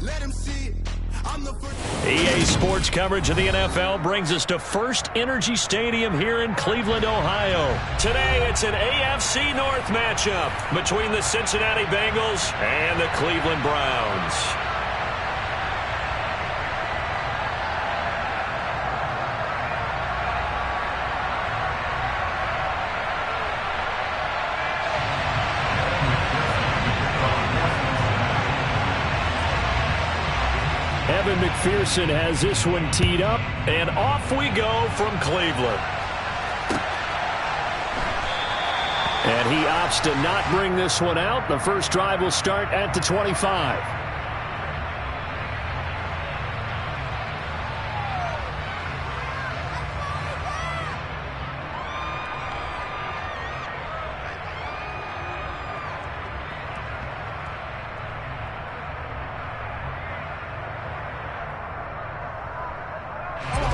Let him see it. I'm the first. EA Sports coverage of the NFL brings us to First Energy Stadium here in Cleveland, Ohio. Today, it's an AFC North matchup between the Cincinnati Bengals and the Cleveland Browns. Evan McPherson has this one teed up, and off we go from Cleveland. And he opts to not bring this one out. The first drive will start at the 25.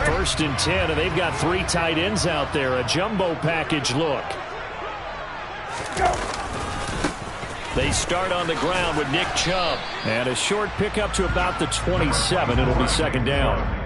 First and 10, and they've got three tight ends out there. A jumbo package look. They start on the ground with Nick Chubb. And a short pickup to about the 27. It'll be second down.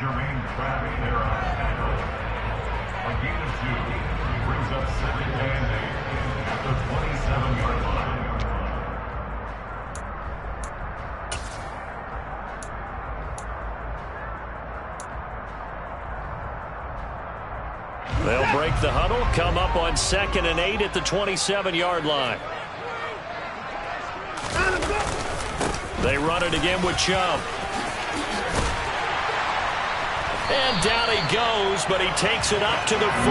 Jermaine Travis there on tackle. A gain of 2 brings up second and 8 at the 27-yard line. They'll break the huddle, come up on second and 8 at the 27-yard line. They run it again with Chubb. And down he goes, but he takes it up to the 40.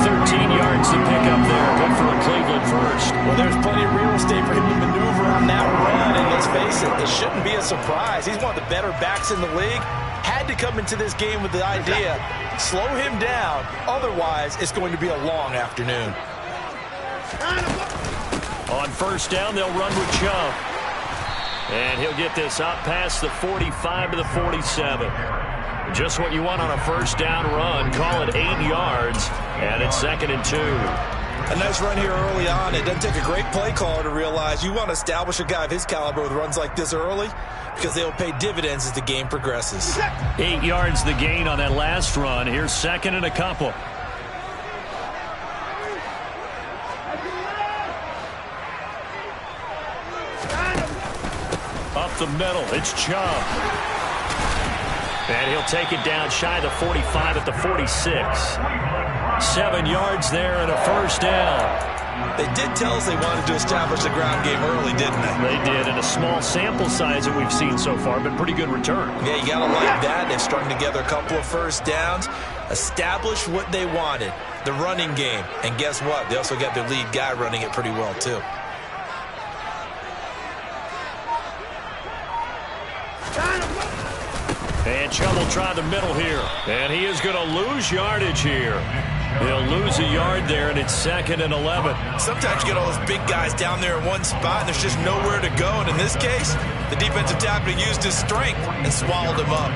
13 yards to pick up there. Good for a Cleveland first. Well, there's plenty of real estate for him to maneuver on that run. And let's face it, this shouldn't be a surprise. He's one of the better backs in the league. Had to come into this game with the idea, slow him down. Otherwise, it's going to be a long afternoon. On first down, they'll run with Chubb. And he'll get this up past the 45 to the 47. Just what you want on a first down run. Call it 8 yards, and it's 2nd and 2. A nice run here early on. It doesn't take a great play caller to realize you want to establish a guy of his caliber with runs like this early because they'll pay dividends as the game progresses. 8 yards the gain on that last run. Here's 2nd and a couple. Up the middle, it's Chubb. And he'll take it down shy of the 45 at the 46. 7 yards there and a first down. They did tell us they wanted to establish the ground game early, didn't they? They did, in a small sample size that we've seen so far, but pretty good return. Yeah, you got to like that. They've strung together a couple of first downs, established what they wanted, the running game. And guess what? They also got their lead guy running it pretty well, too. And Chubb will try the middle here. And he is going to lose yardage here. He'll lose a yard there, and it's 2nd and 11. Sometimes you get all those big guys down there in one spot, and there's just nowhere to go. And in this case, the defensive tackle used his strength and swallowed him up.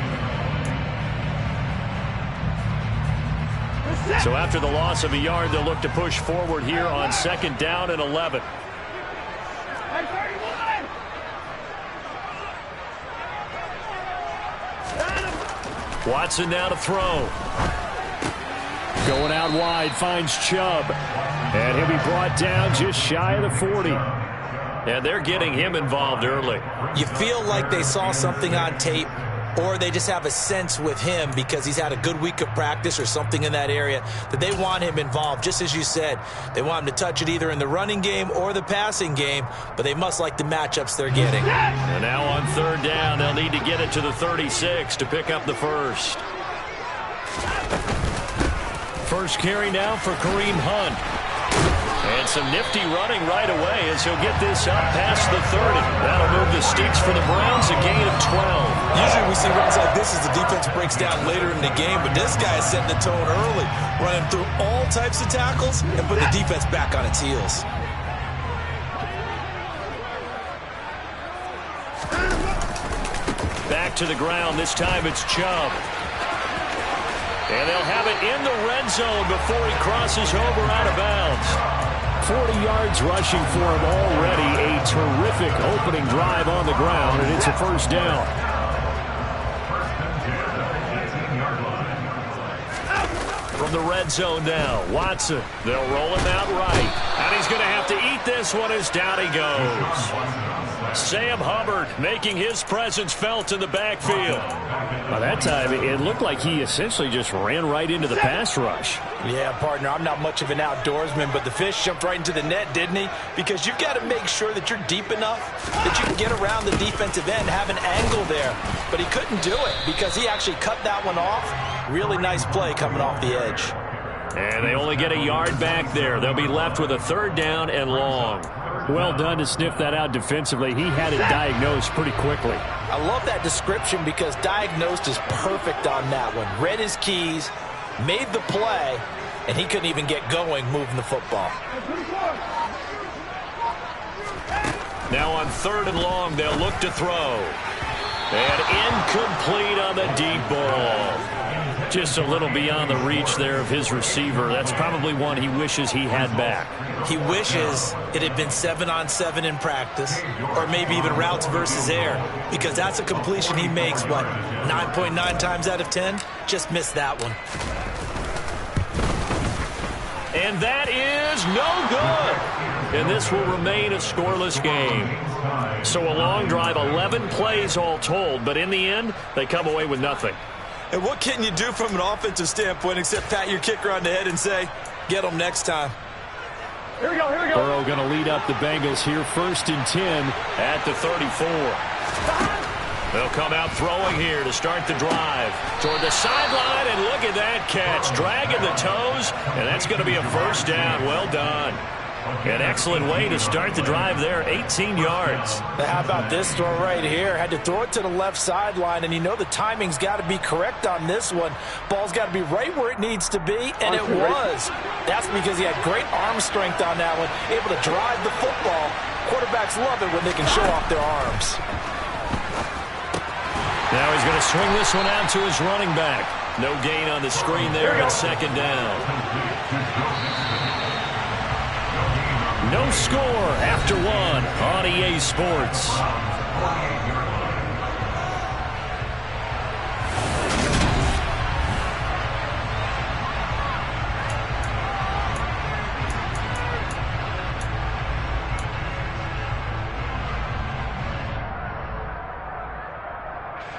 So after the loss of a yard, they'll look to push forward here on 2nd down and 11. Watson now to throw. Going out wide, finds Chubb. And he'll be brought down just shy of the 40. And they're getting him involved early. You feel like they saw something on tape, or they just have a sense with him because he's had a good week of practice or something in that area that they want him involved. Just as you said, they want him to touch it either in the running game or the passing game, but they must like the matchups they're getting. And now on 3rd down, they'll need to get it to the 36 to pick up the first. First carry now for Kareem Hunt. And some nifty running right away as he'll get this up past the 30. That'll move the sticks for the Browns, a gain of 12. Usually we see runs like this as the defense breaks down later in the game, but this guy is setting the tone early, running through all types of tackles and put the defense back on its heels. Back to the ground. This time it's Chubb. And they'll have it in the red zone before he crosses over out of bounds. 40 yards rushing for him already. A terrific opening drive on the ground, and it's a first down. From the red zone now, Watson. They'll roll him out right. And he's going to have to eat this one as down he goes. Sam Hubbard making his presence felt in the backfield. By that time, it looked like he essentially just ran right into the pass rush. Yeah, partner, I'm not much of an outdoorsman, but the fish jumped right into the net, didn't he? Because you've got to make sure that you're deep enough that you can get around the defensive end, have an angle there. But he couldn't do it because he actually cut that one off. Really nice play coming off the edge. And they only get a yard back there. They'll be left with a 3rd down and long. Well done to sniff that out defensively. He had it diagnosed pretty quickly. I love that description because diagnosed is perfect on that one. Read his keys, made the play, and he couldn't even get going moving the football. Now on 3rd and long, they'll look to throw. And incomplete on the deep ball. Just a little beyond the reach there of his receiver. That's probably one he wishes he had back. He wishes it had been 7-on-7 in practice, or maybe even routes versus air, because that's a completion he makes, what, 9.9 times out of 10? Just missed that one. And that is no good. And this will remain a scoreless game. So a long drive, 11 plays all told, but in the end, they come away with nothing. And what can you do from an offensive standpoint except pat your kicker on the head and say, get them next time? Here we go, here we go. Burrow going to lead up the Bengals here, 1st and 10 at the 34. They'll come out throwing here to start the drive. Toward the sideline, and look at that catch. Dragging the toes, and that's going to be a first down. Well done. An excellent way to start the drive there, 18 yards. How about this throw right here? Had to throw it to the left sideline, and you know the timing's got to be correct on this one. Ball's got to be right where it needs to be, and it was. That's because he had great arm strength on that one, able to drive the football. Quarterbacks love it when they can show off their arms. Now he's going to swing this one out to his running back. No gain on the screen there at second down. No score after one on EA Sports.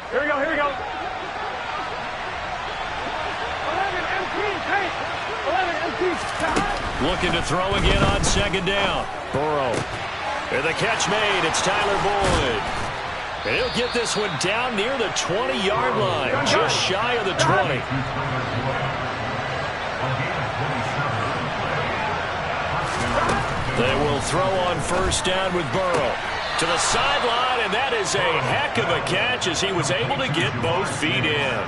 Here we go, here we go. 11 MPs, hey! 11 MPs. Looking to throw again on second down. Burrow. And the catch made. It's Tyler Boyd. And he'll get this one down near the 20-yard line. Just shy of the 20. They will throw on first down with Burrow. To the sideline, and that is a heck of a catch as he was able to get both feet in.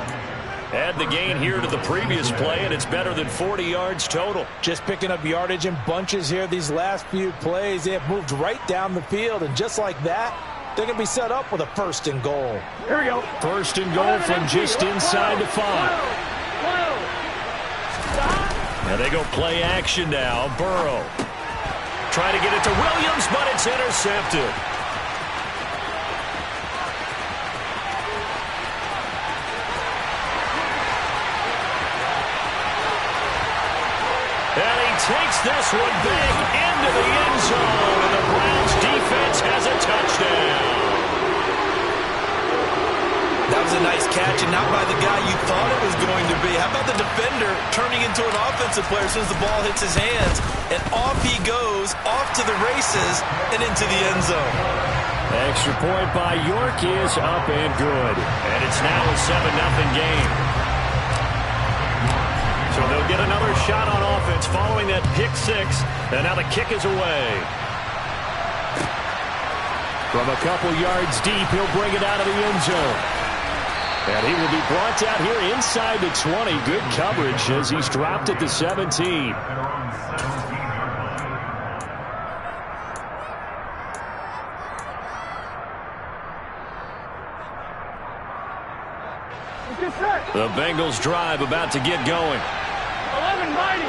Add the gain here to the previous play, and it's better than 40 yards total. Just picking up yardage in bunches here these last few plays. They have moved right down the field, and just like that, they're going to be set up with a first and goal. Here we go. First and goal from just inside the 5. And they go play action now. Burrow. Trying to get it to Williams, but it's intercepted. And he takes this one back into the end zone, and the Browns defense has a touchdown. That was a nice catch, and not by the guy you thought it was going to be. How about the defender turning into an offensive player as soon as the ball hits his hands, and off he goes, off to the races, and into the end zone. Extra point by York is up and good. And it's now a 7-0 game. So they'll get another shot on offense following that pick six. And now the kick is away. From a couple yards deep, he'll bring it out of the end zone. And he will be brought down here inside the 20. Good coverage as he's dropped at the 17. The Bengals drive about to get going. 11 mighty.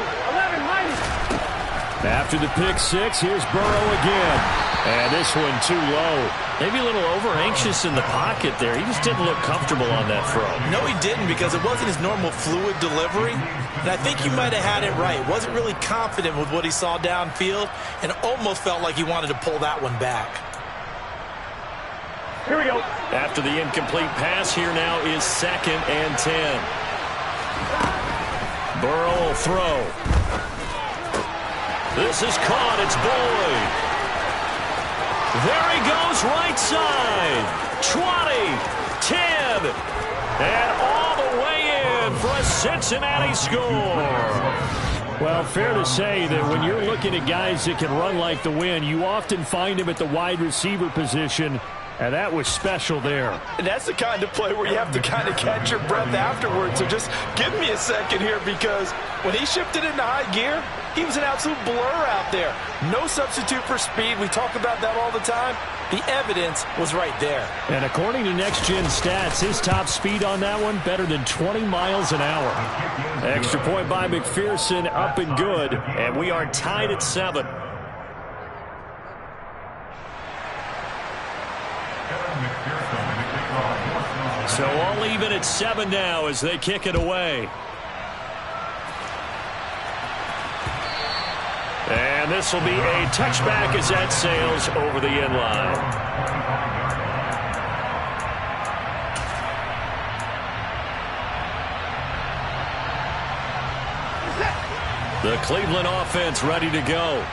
After the pick six, here's Burrow again. And this one too low. Maybe a little over-anxious in the pocket there. He just didn't look comfortable on that throw. No, he didn't, because it wasn't his normal fluid delivery. And I think he might have had it right. Wasn't really confident with what he saw downfield, and almost felt like he wanted to pull that one back. Here we go. After the incomplete pass, here now is 2nd and 10. Burrow will throw. This is caught. It's Boyd. There he goes, right side. 20, 10, and all the way in for a Cincinnati score. Well, fair to say that when you're looking at guys that can run like the wind, you often find him at the wide receiver position. And that was special there. And that's the kind of play where you have to kind of catch your breath afterwards. So just give me a second here, because when he shifted into high gear, he was an absolute blur out there. No substitute for speed. We talk about that all the time. The evidence was right there. And according to Next Gen Stats, his top speed on that one, better than 20 miles an hour. Extra point by McPherson, up and good. And we are tied at 7. So all even at 7 now as they kick it away. And this will be a touchback as that sails over the end line. The Cleveland offense ready to go.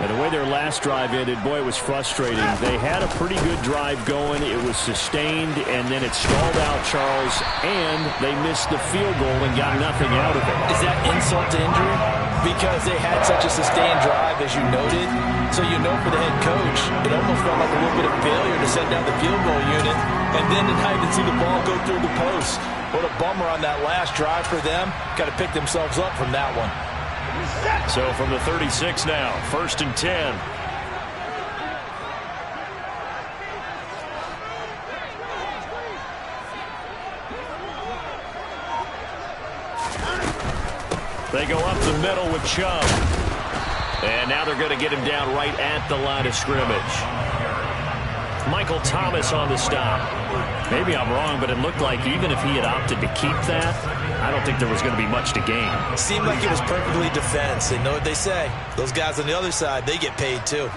And the way their last drive ended, boy, it was frustrating. They had a pretty good drive going. It was sustained, and then it stalled out, Charles, and they missed the field goal and got nothing out of it. Is that insult to injury? Because they had such a sustained drive, as you noted. So you know for the head coach, it almost felt like a little bit of failure to set down the field goal unit, and then to not even see the ball go through the post. What a bummer on that last drive for them. Got to pick themselves up from that one. So from the 36 now, 1st and 10. They go up the middle with Chubb. And now they're going to get him down right at the line of scrimmage. Michael Thomas on the stop. Maybe I'm wrong, but it looked like even if he had opted to keep that, I don't think there was going to be much to gain. Seemed like it was perfectly defense. And know what they say. Those guys on the other side, they get paid too.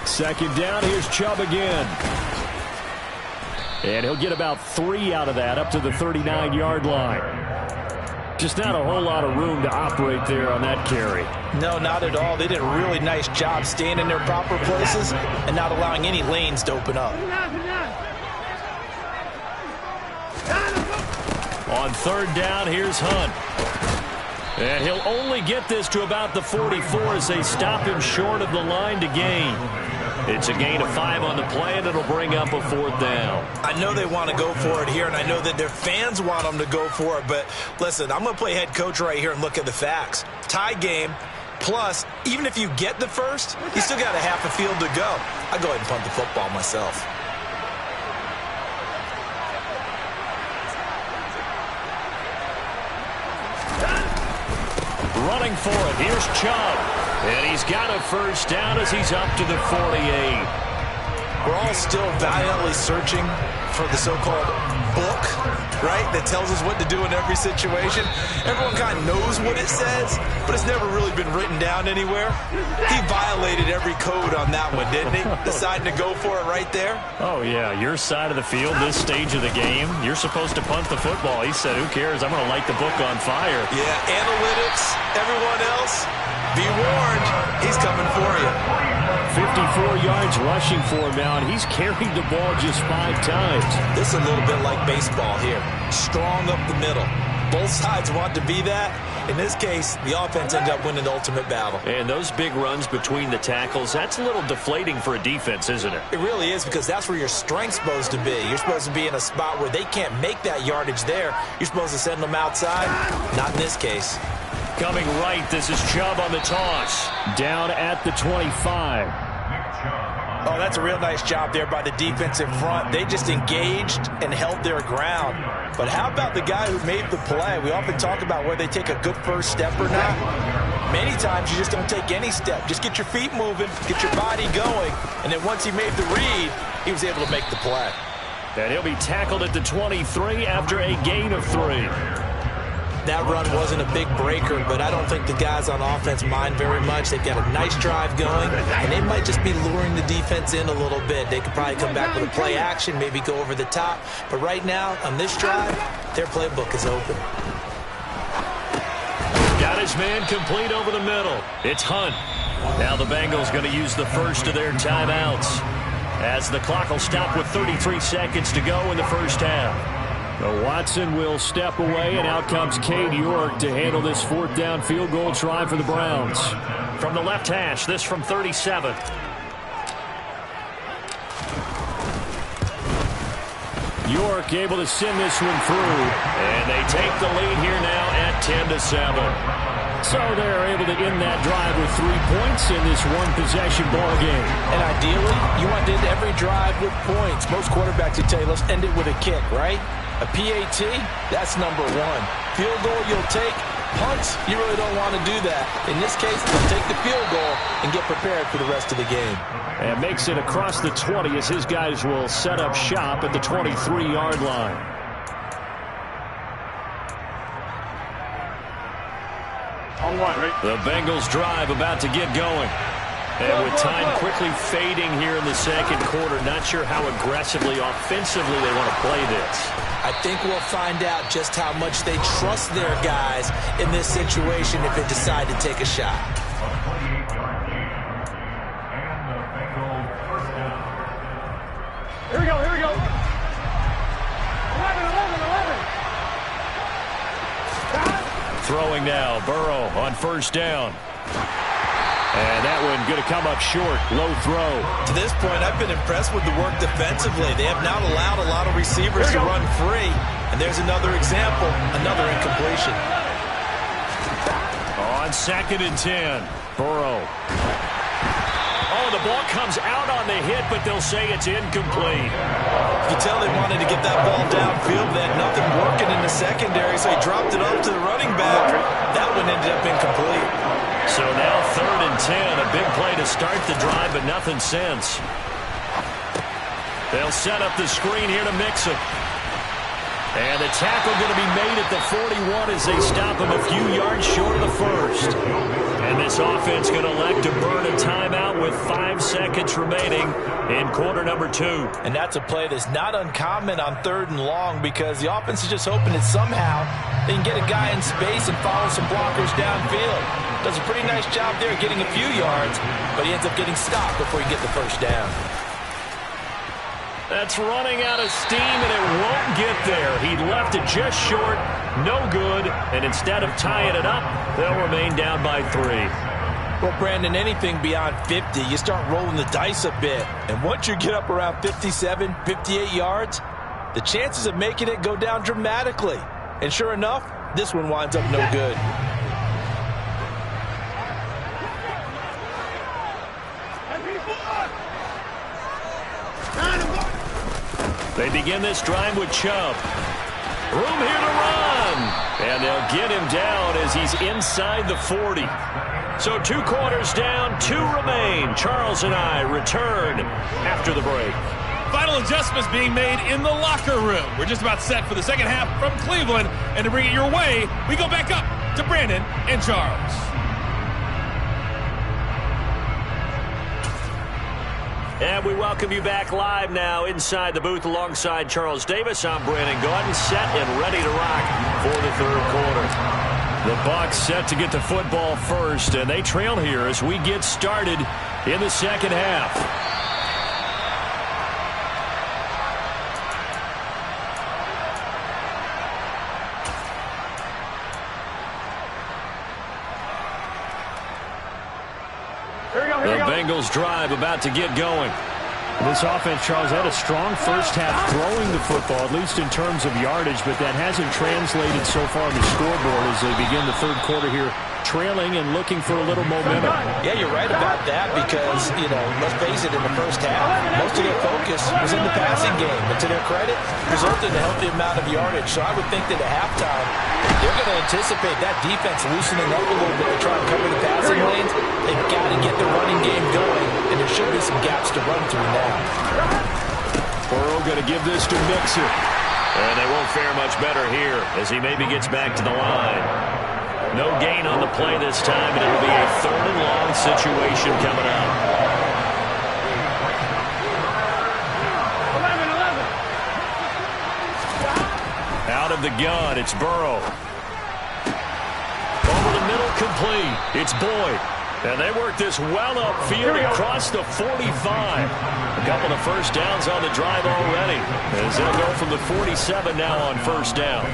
Second down, here's Chubb again. And he'll get about 3 out of that, up to the 39-yard line. Just not a whole lot of room to operate there on that carry. No, not at all. They did a really nice job staying in their proper places and not allowing any lanes to open up. On third down, here's Hunt. And he'll only get this to about the 44 as they stop him short of the line to gain. It's a gain of 5 on the play, and it'll bring up a 4th down. I know they want to go for it here, and I know that their fans want them to go for it. But listen, I'm going to play head coach right here and look at the facts. Tie game, plus, even if you get the first, you still got a half a field to go. I'll go ahead and punt the football myself. Running for it, here's Chubb. And he's got a first down as he's up to the 48. We're all still valiantly searching for the so-called book, right, that tells us what to do in every situation. Everyone kind of knows what it says, but it's never really been written down anywhere. He violated every code on that one, didn't he? Deciding to go for it right there. Oh, yeah, your side of the field, this stage of the game, you're supposed to punt the football. He said, who cares? I'm going to light the book on fire. Yeah, analytics, everyone else, be warned, he's coming for you. 54 yards rushing for him now, and he's carried the ball just 5 times. This is a little bit like baseball here. Strong up the middle. Both sides want to be that. In this case, the offense ended up winning the ultimate battle. And those big runs between the tackles, that's a little deflating for a defense, isn't it? It really is, because that's where your strength's supposed to be. You're supposed to be in a spot where they can't make that yardage there. You're supposed to send them outside. Not in this case. Coming right, this is Chubb on the toss. Down at the 25. Oh, that's a real nice job there by the defensive front. They just engaged and held their ground. But how about the guy who made the play? We often talk about whether they take a good first step or not. Many times you just don't take any step. Just get your feet moving, get your body going. And then once he made the read, he was able to make the play. And he'll be tackled at the 23 after a gain of 3. That run wasn't a big breaker, but I don't think the guys on offense mind very much. They've got a nice drive going, and they might just be luring the defense in a little bit. They could probably come back with a play action, maybe go over the top. But right now, on this drive, their playbook is open. Got his man complete over the middle. It's Hunt. Now the Bengals going to use the first of their timeouts, as the clock will stop with 33 seconds to go in the first half. So Watson will step away, and out comes Cade York to handle this 4th down field goal try for the Browns. From the left hash, this from 37. York able to send this one through, and they take the lead here now at 10-7. So they're able to end that drive with 3 points in this one-possession ball game. And ideally, you want to end every drive with points. Most quarterbacks would tell you, let's end it with a kick, right? A PAT, that's number 1. Field goal you'll take. Punts, you really don't want to do that. In this case, they'll take the field goal and get prepared for the rest of the game. And makes it across the 20 as his guys will set up shop at the 23-yard line. On one, right? The Bengals drive about to get going. And with time quickly fading here in the second quarter, not sure how aggressively, offensively they want to play this. I think we'll find out just how much they trust their guys in this situation if they decide to take a shot. Here we go, here we go. 11, 11, 11. Throwing now, Burrow on first down. And that one going to come up short. Low throw. To this point, I've been impressed with the work defensively. They have not allowed a lot of receivers to run free. And there's another example, another incompletion. On 2nd and 10, Burrow. Oh, the ball comes out on the hit, but they'll say it's incomplete. You can tell they wanted to get that ball downfield. They had nothing working in the secondary, so he dropped it off to the running back. That one ended up incomplete. So now 3rd and 10, a big play to start the drive, but nothing since. They'll set up the screen here to mix it. And the tackle going to be made at the 41 as they stop him a few yards short of the first. And this offense going to elect to burn a timeout with 5 seconds remaining in quarter number 2. And that's a play that's not uncommon on 3rd and long because the offense is just hoping that somehow they can get a guy in space and follow some blockers downfield. Does a pretty nice job there getting a few yards, but he ends up getting stopped before he gets the first down. That's running out of steam, and it won't get there. He left it just short, no good, and instead of tying it up, they'll remain down by 3. Well, Brandon, anything beyond 50, you start rolling the dice a bit. And once you get up around 57, 58 yards, the chances of making it go down dramatically. And sure enough, this one winds up no good. They begin this drive with Chubb. Room here to run. And they'll get him down as he's inside the 40. So 2 quarters down, 2 remain. Charles and I return after the break. Final adjustments being made in the locker room. We're just about set for the second half from Cleveland. And to bring it your way, we go back up to Brandon and Charles. And we welcome you back live now inside the booth alongside Charles Davis. I'm Brandon Gaudin, set and ready to rock for the 3rd quarter. The Bucs set to get the football first, and they trail here as we get started in the second half. The Bengals drive about to get going. This offense, Charles, had a strong first half throwing the football, at least in terms of yardage, but that hasn't translated so far on the scoreboard as they begin the 3rd quarter here, trailing and looking for a little momentum. Yeah, you're right about that because, let's face it, in the first half, most of their focus was in the passing game. But to their credit, resulted in a healthy amount of yardage. So I would think that at halftime, they're going to anticipate that defense loosening up a little bit to try and cover the passing lanes. They've got to get the running game going, and there should be some gaps to run through now. Burrow going to give this to Mixon. And they won't fare much better here as he maybe gets back to the line. No gain on the play this time, and it'll be a 3rd and long situation coming up. 11. Out of the gun, it's Burrow. Over the middle, complete. It's Boyd. And they work this well upfield across the 45. A couple of first downs on the drive already, as they'll go from the 47 now on first down.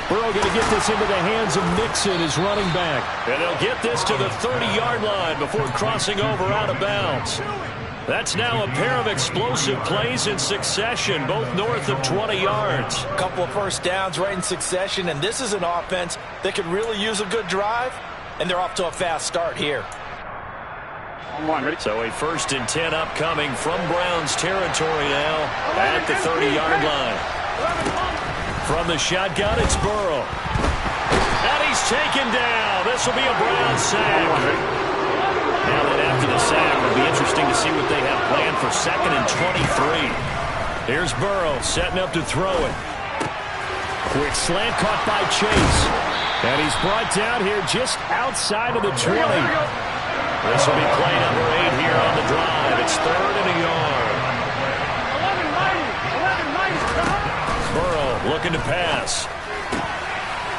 Burrow going to get this into the hands of Mixon, his running back. And they'll get this to the 30-yard line before crossing over out of bounds. That's now a pair of explosive plays in succession, both north of 20 yards. A couple of first downs right in succession, and this is an offense that could really use a good drive, and they're off to a fast start here. So a 1st and 10 upcoming from Browns territory now at the 30-yard line. From the shotgun, it's Burrow. And he's taken down. This will be a Browns sack. Now then, after the sack, it'll be interesting to see what they have planned for 2nd and 23. Here's Burrow setting up to throw it. Quick slant caught by Chase. And he's brought down here just outside of the 20. This will be play number 8 here on the drive. It's 3rd and a yard. Burrow looking to pass.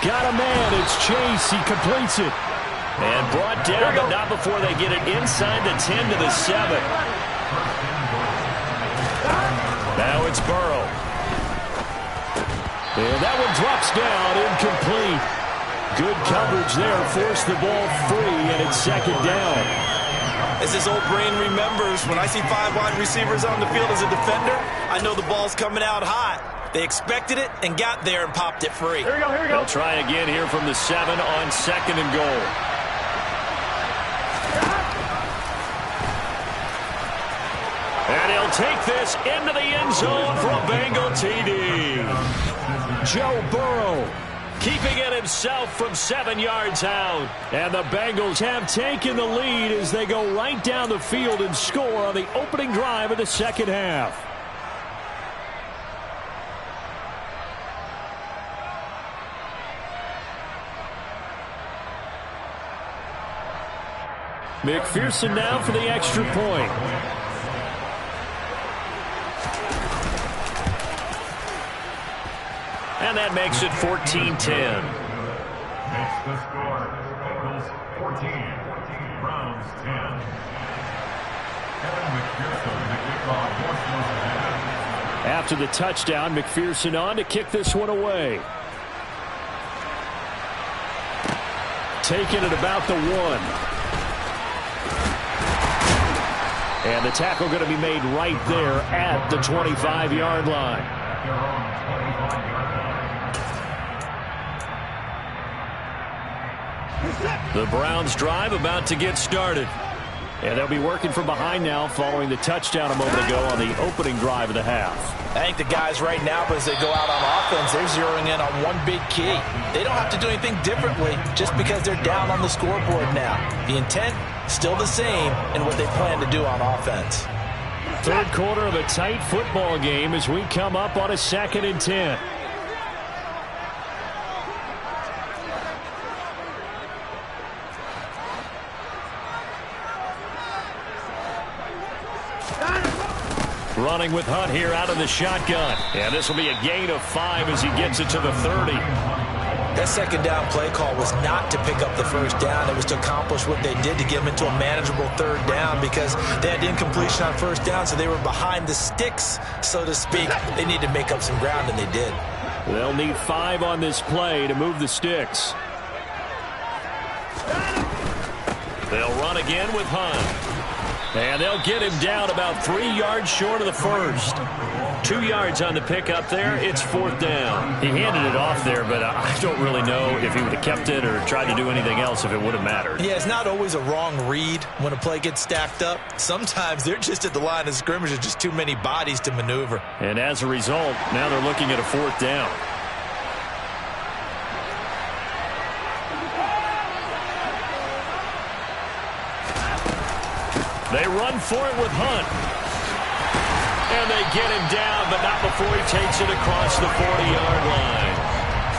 Got a man. It's Chase. He completes it. And brought down, but not before they get it inside the 10 to the 7. Now it's Burrow. And that one drops down, incomplete. Good coverage there, forced the ball free, and it's 2nd down. As this old brain remembers, when I see 5 wide receivers on the field as a defender, I know the ball's coming out hot. They expected it and got there and popped it free. Here we go. They'll try again here from the 7 on 2nd and goal. And he'll take this into the end zone for a Bengal TD. Joe Burrow keeping it himself from 7 yards out. And the Bengals have taken the lead as they go right down the field and score on the opening drive of the second half. McPherson now for the extra point. And that makes it 14-10. Makes the score. Bengals 14, Browns 10. Kevin McPherson, the kickoff, forces ahead. After the touchdown, McPherson on to kick this one away. Taking it about the 1. And the tackle going to be made right there at the 25-yard line. Their own 25-yard line. The Browns drive about to get started. And they'll be working from behind now following the touchdown a moment ago on the opening drive of the half. I think the guys right now, as they go out on offense, they're zeroing in on one big key. They don't have to do anything differently just because they're down on the scoreboard now. The intent, still the same in what they plan to do on offense. Third quarter of a tight football game as we come up on a 2nd and 10. Running with Hunt here out of the shotgun. And this will be a gain of 5 as he gets it to the 30. That second down play call was not to pick up the first down. It was to accomplish what they did to get them into a manageable third down because they had incompletion on first down, so they were behind the sticks, so to speak. They need to make up some ground, and they did. They'll need 5 on this play to move the sticks. They'll run again with Hunt. And they'll get him down about 3 yards short of the first. 2 yards on the pickup there. It's 4th down. He handed it off there, but I don't really know if he would have kept it or tried to do anything else if it would have mattered. Yeah, it's not always a wrong read when a play gets stacked up. Sometimes they're just at the line of scrimmage. There's just too many bodies to maneuver. And as a result, now they're looking at a 4th down. They run for it with Hunt. And they get him down, but not before he takes it across the 40-yard line.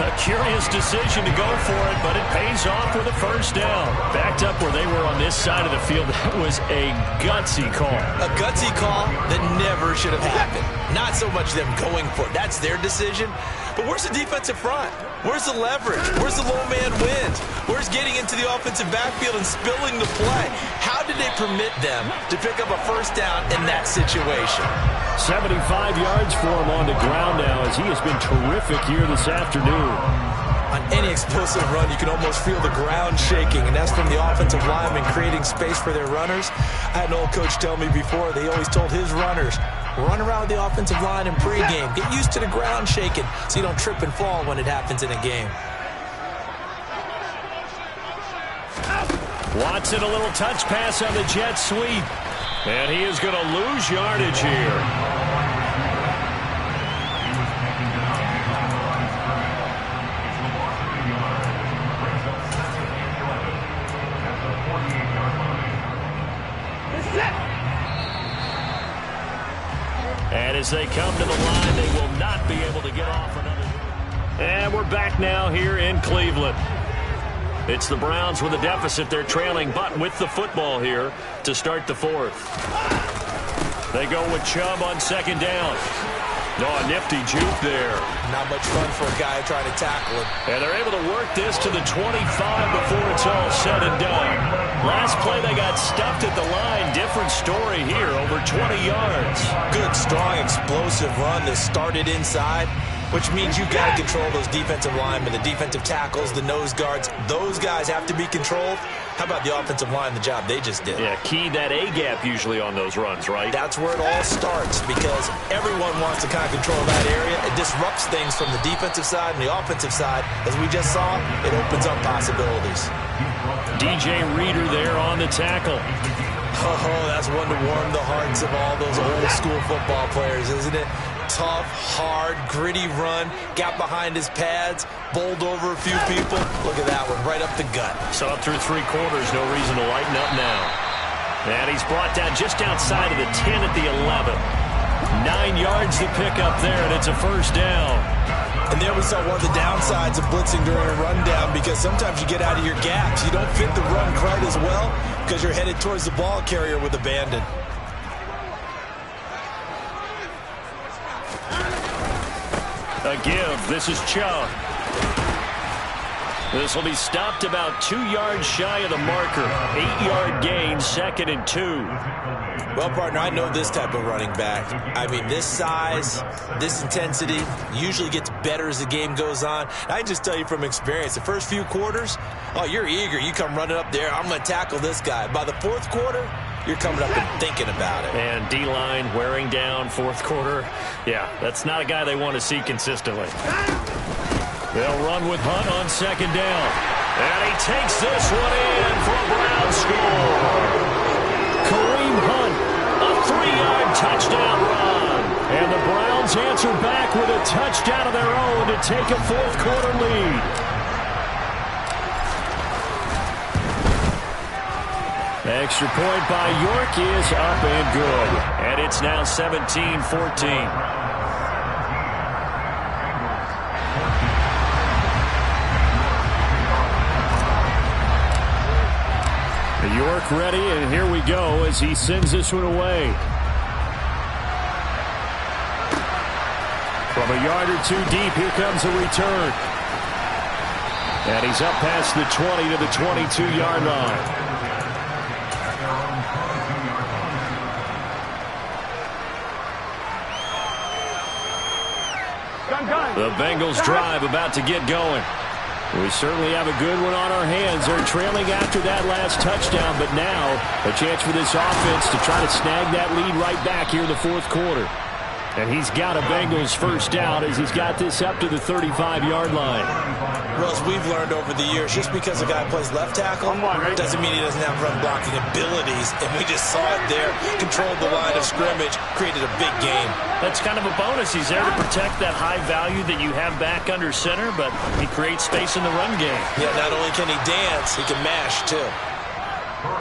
A curious decision to go for it, but it pays off with a first down. Backed up where they were on this side of the field, that was a gutsy call. A gutsy call that never should have happened. Not so much them going for it. That's their decision. But where's the defensive front? Where's the leverage? Where's the low man wins? Where's getting into the offensive backfield and spilling the play? How did they permit them to pick up a first down in that situation? 75 yards for him on the ground now as he has been terrific here this afternoon. On any explosive run, you can almost feel the ground shaking, and that's from the offensive linemen creating space for their runners. I had an old coach tell me before, they always told his runners, run around with the offensive line in pregame. Get used to the ground shaking so you don't trip and fall when it happens in a game. Watson, a little touch pass on the jet sweep. And he is going to lose yardage here. And as they come to the line, they will not be able to get off another. And we're back now here in Cleveland. It's the Browns with a deficit. They're trailing, but with the football here to start the 4th. They go with Chubb on 2nd down. Oh, a nifty juke there. Not much fun for a guy trying to tackle him. And they're able to work this to the 25 before it's all said and done. Last play, they got stuffed at the line. Different story here, over 20 yards. Good, strong, explosive run that started inside, which means you've got to control those defensive linemen, the defensive tackles, the nose guards. Those guys have to be controlled. How about the offensive line, the job they just did? Yeah, key that A-gap usually on those runs, right? That's where it all starts because everyone wants to kind of control that area. It disrupts things from the defensive side and the offensive side. As we just saw, it opens up possibilities. DJ Reader there on the tackle. Oh, that's one to warm the hearts of all those old school football players, isn't it? Tough, hard, gritty run, got behind his pads, bowled over a few people. Look at that one, right up the gut. Saw it through 3 quarters, no reason to lighten up now. And he's brought down just outside of the 10 at the 11. 9 yards to pick up there, and it's a first down. And there we saw one of the downsides of blitzing during a rundown, because sometimes you get out of your gaps. You don't fit the run quite as well because you're headed towards the ball carrier with abandon. A give. This is Chubb. This will be stopped about 2 yards shy of the marker. 8-yard gain, 2nd and 2. Well, partner, I know this type of running back. I mean, this size, this intensity usually gets better as the game goes on. I can just tell you from experience, the first few quarters, oh, you're eager. You come running up there, I'm going to tackle this guy. By the 4th quarter, you're coming up and thinking about it. And D-line wearing down 4th quarter. Yeah, that's not a guy they want to see consistently. They'll run with Hunt on 2nd down. And he takes this one in for a Brown score. Kareem Hunt, a 3-yard touchdown run. And the Browns answer back with a touchdown of their own to take a 4th quarter lead. Extra point by York is up and good. And it's now 17-14. York ready, and here we go as he sends this one away. From a yard or 2 deep, here comes a return. And he's up past the 20 to the 22-yard line. The Bengals drive about to get going. We certainly have a good one on our hands. They're trailing after that last touchdown, but now a chance for this offense to try to snag that lead right back here in the 4th quarter. And he's got a Bengals first down as he's got this up to the 35-yard line. Well, as we've learned over the years, just because a guy plays left tackle doesn't mean he doesn't have run-blocking abilities. And we just saw it there, controlled the line of scrimmage, created a big game. That's kind of a bonus. He's there to protect that high value that you have back under center, but he creates space in the run game. Yeah, not only can he dance, he can mash, too.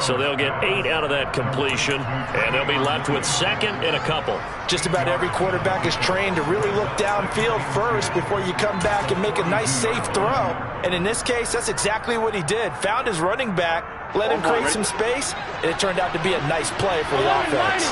So they'll get 8 out of that completion, and they'll be left with 2nd and a couple. Just about every quarterback is trained to really look downfield first before you come back and make a nice, safe throw. And in this case, that's exactly what he did. Found his running back, let him create some space, and it turned out to be a nice play for the offense.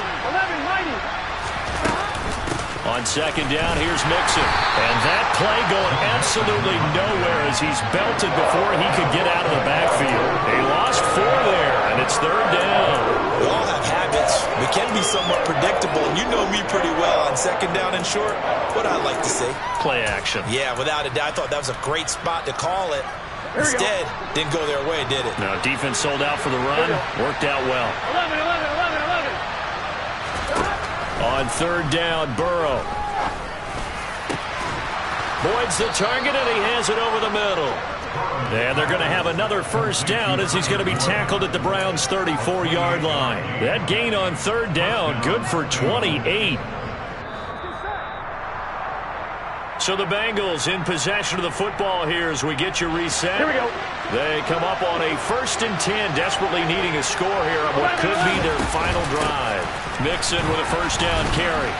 On 2nd down, here's Mixon. And that play going absolutely nowhere as he's belted before he could get out of the backfield. They lost 4 there, and it's 3rd down. We all have habits. We can be somewhat predictable, and you know me pretty well on 2nd down and short. What I'd like to see. Play action. Yeah, without a doubt. I thought that was a great spot to call it. Instead, didn't go their way, did it? No, defense sold out for the run. Worked out well. 11. On 3rd down, Burrow. Boyd's the target, and he has it over the middle. And they're going to have another first down as he's going to be tackled at the Browns' 34-yard line. That gain on 3rd down, good for 28. So the Bengals in possession of the football here as we get you reset. Here we go. They come up on a 1st and 10, desperately needing a score here on what could be their final drive. Mixon with a first down carry.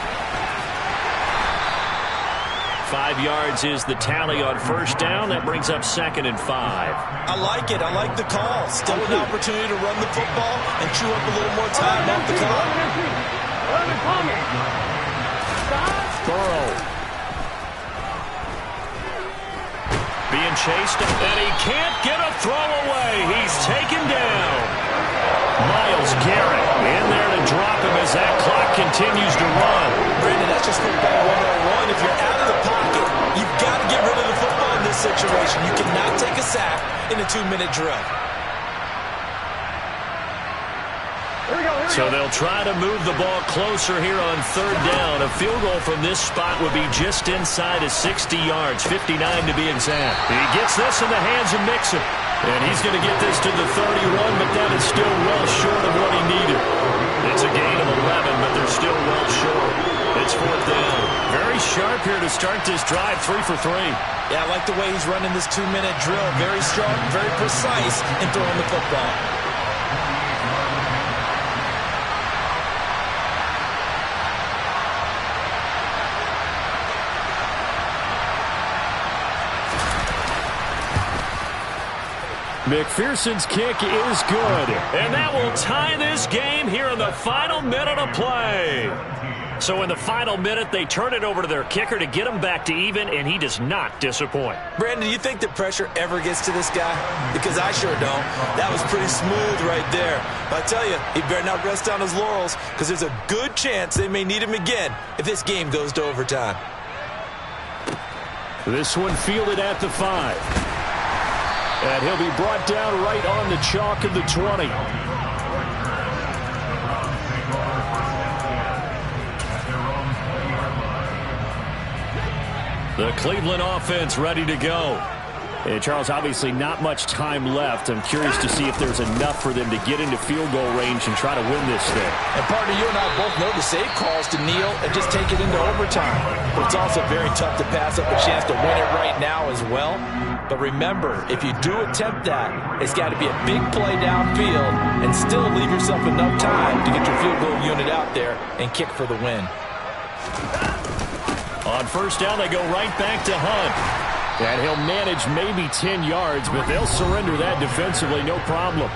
5 yards is the tally on 1st down. That brings up 2nd and 5. I like it. I like the call. Still an opportunity to run the football and chew up a little more time off the clock. Burrow. Being chased, and he can't get a throw away. He's taken down. Myles Garrett in there to drop him as that clock continues to run. Brandon, that's just football 101. If you're out of the pocket, you've got to get rid of the football in this situation. You cannot take a sack in a 2-minute drill. Here we go. So they'll try to move the ball closer here on third down. A field goal from this spot would be just inside of 60 yards, 59 to be exact. He gets this in the hands of Mixon. And he's going to get this to the 31, but that is still well short of what he needed. It's a gain of 11, but they're still well short. It's fourth down. Very sharp here to start this drive, 3 for 3. Yeah, I like the way he's running this 2-minute drill. Very strong, very precise in throwing the football. McPherson's kick is good. And that will tie this game here in the final minute of play. So in the final minute, they turn it over to their kicker to get him back to even, and he does not disappoint. Brandon, do you think the pressure ever gets to this guy? Because I sure don't. That was pretty smooth right there. But I tell you, he better not rest on his laurels, because there's a good chance they may need him again if this game goes to overtime. This one fielded at the 5. And he'll be brought down right on the chalk of the 20. The Cleveland offense ready to go. Hey, Charles, obviously not much time left. I'm curious to see if there's enough for them to get into field goal range and try to win this thing. And partner, you and I both know the save calls to kneel and just take it into overtime. But it's also very tough to pass up a chance to win it right now as well. But remember, if you do attempt that, it's got to be a big play downfield and still leave yourself enough time to get your field goal unit out there and kick for the win. On first down, they go right back to Hunt. And he'll manage maybe 10 yards, but they'll surrender that defensively, no problem.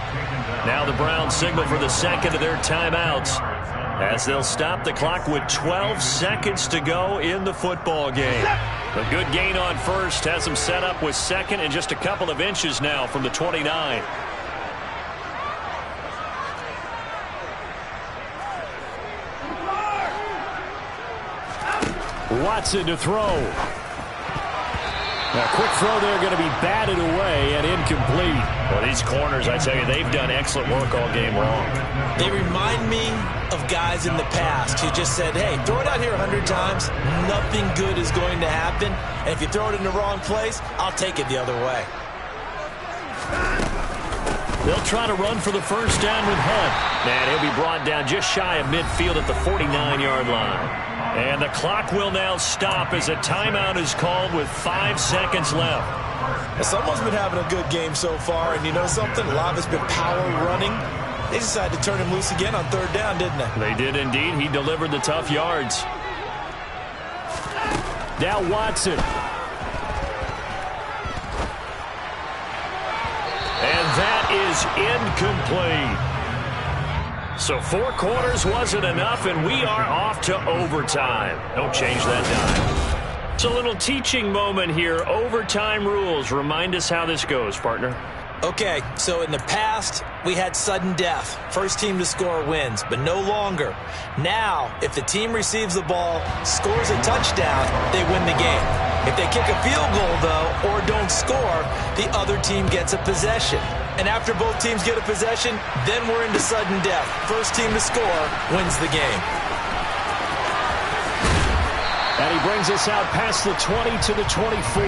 Now the Browns signal for the second of their timeouts as they'll stop the clock with 12 seconds to go in the football game. A good gain on first has them set up with second and just a couple of inches now from the 29. Watson to throw. A quick throw there going to be batted away and incomplete. Well, these corners, I tell you, they've done excellent work all game long. They remind me of guys in the past who just said, hey, throw it out here 100 times. Nothing good is going to happen. And if you throw it in the wrong place, I'll take it the other way. They'll try to run for the first down with Hunt. And he'll be brought down just shy of midfield at the 49-yard line. And the clock will now stop as a timeout is called with 5 seconds left. Well, someone's been having a good game so far, and you know something? A lot of it's been power running. They decided to turn him loose again on third down, didn't they? They did indeed. He delivered the tough yards. Now Watson. And that is incomplete. So 4 quarters wasn't enough, and we are off to overtime. Don't change that dime. It's a little teaching moment here. Overtime rules. Remind us how this goes, partner. Okay, so in the past, we had sudden death. First team to score wins, but no longer. Now, if the team receives the ball, scores a touchdown, they win the game. If they kick a field goal, though, or don't score, the other team gets a possession. And after both teams get a possession, then we're into sudden death. First team to score wins the game. And he brings us out past the 20 to the 24.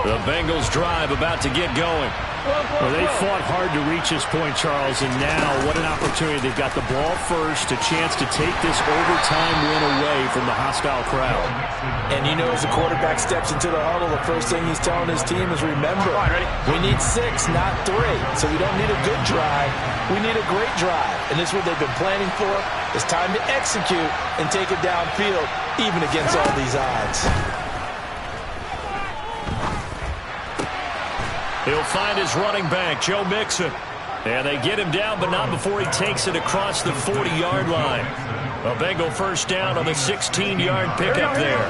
The Bengals drive about to get going. Well, they fought hard to reach this point, Charles, and now what an opportunity. They've got the ball first, a chance to take this overtime win away from the hostile crowd. And you know, as the quarterback steps into the huddle, the first thing he's telling his team is, remember, we need 6, not 3. So we don't need a good drive. We need a great drive. And this is what they've been planning for. It's time to execute and take it downfield, even against all these odds. He'll find his running back, Joe Mixon. And they get him down, but not before he takes it across the 40-yard line. A Bengal first down on the 16-yard pickup there.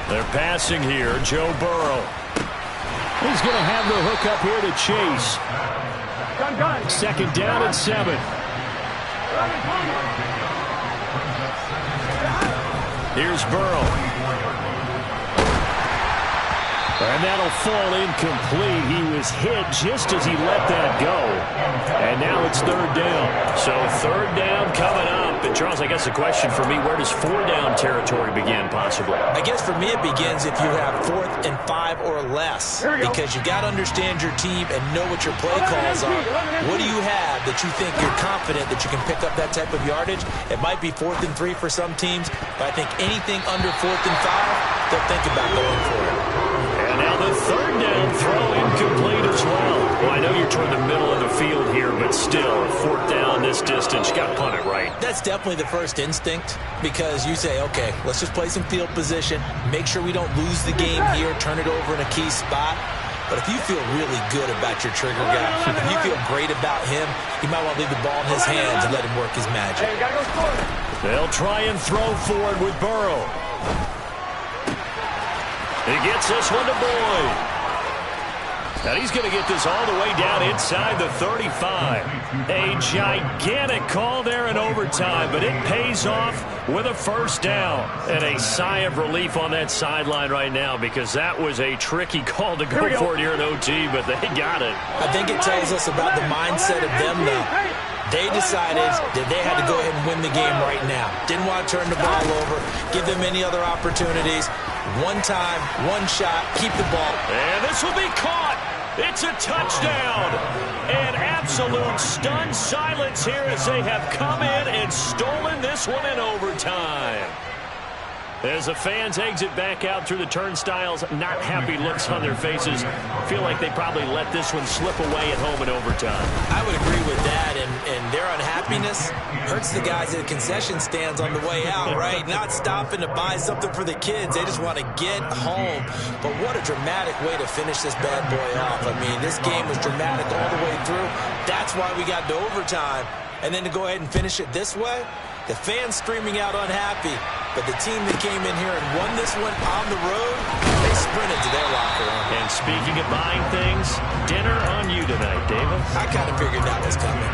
They're passing here, Joe Burrow. He's going to have the hook up here to Chase. Second down and 7. Here's Burrow. And that'll fall incomplete. He was hit just as he let that go. And now it's third down. So third down coming up. And Charles, I guess the question for me, where does 4 down territory begin possibly? I guess for me it begins if you have 4th and 5 or less. Because you got to understand your team and know what your play calls are. What do you have that you think you're confident that you can pick up that type of yardage? It might be 4th and 3 for some teams, but I think anything under 4th and 5, they'll think about going for it. And now the third down throw incomplete as well. Well, I know you're toward the middle of the field here, but still, 4th down this distance, you got to punt it right. That's definitely the first instinct because you say, okay, let's just play some field position, make sure we don't lose the game here, turn it over in a key spot. But if you feel really good about your trigger guy, if you feel great about him, you might want to leave the ball in his hands and let him work his magic. They'll try and throw forward with Burrow. He gets this one to Boyd. And he's going to get this all the way down inside the 35. A gigantic call there in overtime, but it pays off with a first down. And a sigh of relief on that sideline right now because that was a tricky call to go for it here in OT, but they got it. I think it tells us about the mindset of them, though. They decided that they had to go ahead and win the game right now. Didn't want to turn the ball over, give them any other opportunities. One time, one shot, keep the ball. And this will be caught. It's a touchdown. An absolute stunned silence here as they have come in and stolen this one in overtime. As the fans exit back out through the turnstiles, not happy looks on their faces. Feel like they probably let this one slip away at home in overtime. I would agree with that, and their unhappiness hurts the guys at the concession stands on the way out, right? Not stopping to buy something for the kids. They just want to get home. But what a dramatic way to finish this bad boy off. I mean, this game was dramatic all the way through. That's why we got to overtime. And then to go ahead and finish it this way, the fans screaming out unhappy. But the team that came in here and won this one on the road, they sprinted to their locker room. And speaking of buying things, dinner on you tonight, David. I kind of figured that was coming.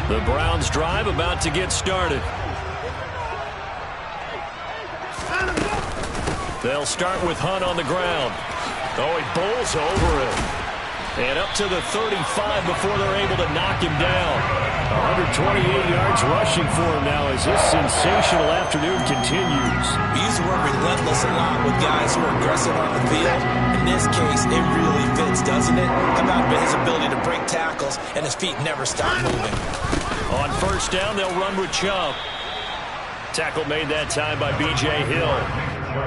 The Browns drive about to get started. They'll start with Hunt on the ground. Oh, he bowls over it. And up to the 35 before they're able to knock him down. 128 yards rushing for him now as this sensational afternoon continues. We use the word relentless a lot with guys who are aggressive on the field. In this case, it really fits, doesn't it? How about his ability to break tackles and his feet never stop moving? On first down, they'll run with Chubb. Tackle made that time by B.J. Hill.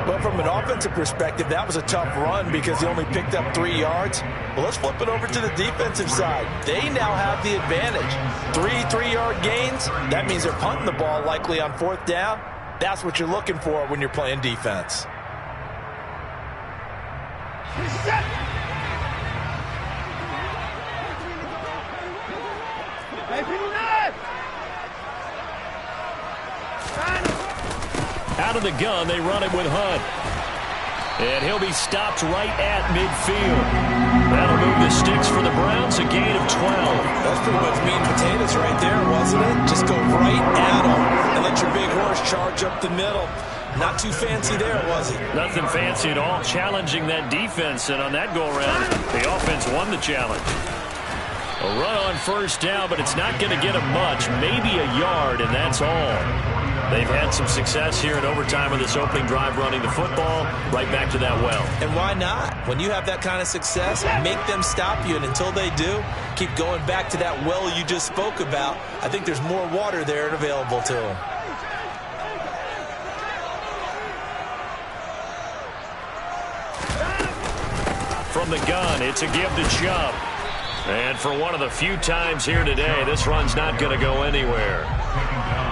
But from an offensive perspective, that was a tough run because he only picked up 3 yards. Well, let's flip it over to the defensive side. They now have the advantage. 3-3-yard gains. That means they're punting the ball likely on 4th down. That's what you're looking for when you're playing defense. Out of the gun, they run it with Hunt. And he'll be stopped right at midfield. That'll move the sticks for the Browns, a gain of 12. That's pretty much meat and potatoes right there, wasn't it? Just go right at them and let your big horse charge up the middle. Not too fancy there, was it? Nothing fancy at all. Challenging that defense, and on that go-around, the offense won the challenge. A run on first down, but it's not going to get them much. Maybe a yard, and that's all. They've had some success here in overtime with this opening drive running the football right back to that well. And why not? When you have that kind of success, make them stop you. And until they do, keep going back to that well you just spoke about. I think there's more water there and available to them. From the gun, it's a give to Chubb. And for one of the few times here today, this run's not going to go anywhere.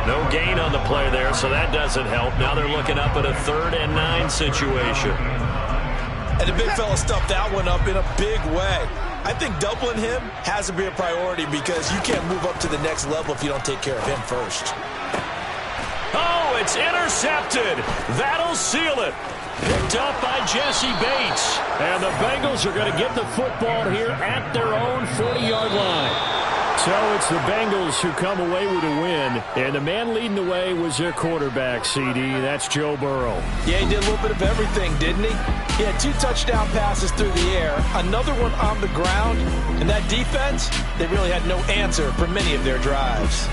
No gain on the play there, so that doesn't help. Now they're looking up at a 3rd and 9 situation. And the big fella stuffed that one up in a big way. I think doubling him has to be a priority because you can't move up to the next level if you don't take care of him first. Oh, it's intercepted. That'll seal it. Picked up by Jesse Bates. And the Bengals are going to get the football here at their own 40-yard line. So it's the Bengals who come away with a win. And the man leading the way was their quarterback, CD. That's Joe Burrow. Yeah, he did a little bit of everything, didn't he? He had 2 touchdown passes through the air, another one on the ground. And that defense, they really had no answer for many of their drives.